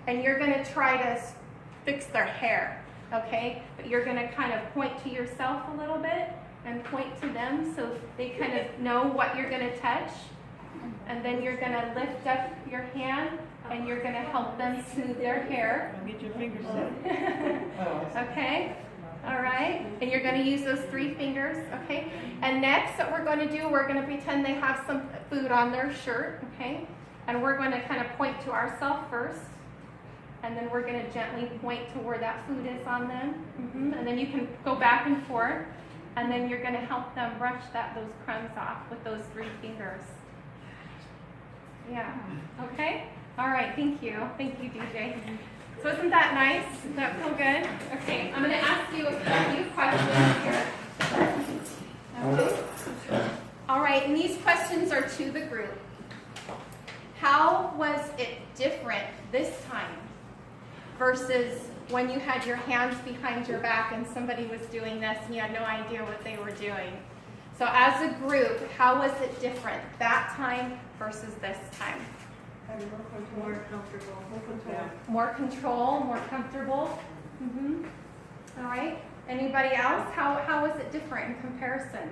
and you're going to try to fix their hair, okay? But you're going to kind of point to yourself a little bit and point to them so they kind of know what you're going to touch. And then you're going to lift up your hand and you're going to help them smooth their hair. Get your fingers set. Okay? All right? And you're going to use those 3 fingers, okay? And next, what we're going to do, we're going to pretend they have some food on their shirt, okay? And we're going to kind of point to ourselves first. And then we're going to gently point to where that food is on them. And then you can go back and forth. And then you're going to help them brush those crumbs off with those 3 fingers. Yeah. Okay? All right. Thank you. Thank you, DJ. So isn't that nice? Does that feel good? Okay. I'm going to ask you a few questions here. Okay. All right. And these questions are to the group. How was it different this time versus when you had your hands behind your back and somebody was doing this and you had no idea what they were doing? So as a group, how was it different that time versus this time? More comfortable. More control, more comfortable? All right. Anybody else? How was it different in comparison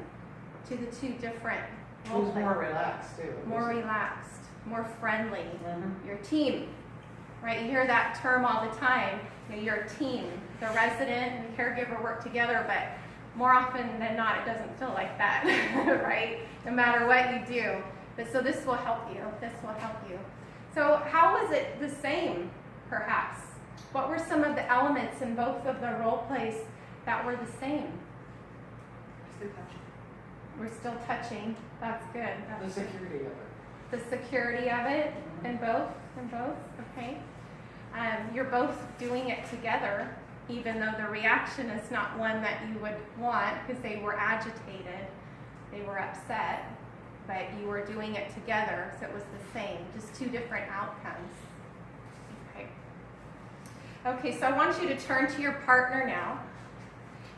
to the 2 different? It was more relaxed too. More relaxed, more friendly. Your team, right? You hear that term all the time. You know, you're a team. The resident and caregiver work together, but more often than not, it doesn't feel like that, right? No matter what you do. But so this will help you. This will help you. So how was it the same, perhaps? What were some of the elements in both of the role plays that were the same? We're still touching. That's good. The security of it. The security of it in both? Okay. You're both doing it together, even though the reaction is not one that you would want because they were agitated, they were upset, but you were doing it together, so it was the same, just 2 different outcomes. Okay. Okay, so I want you to turn to your partner now,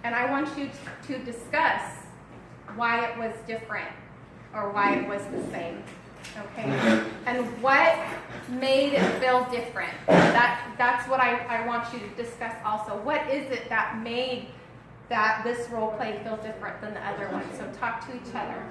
and I want you to discuss why it was different or why it was the same. Okay, and what made it feel different? That's what I want you to discuss also. What is it that made this role play feel different than the other one? So talk to each other.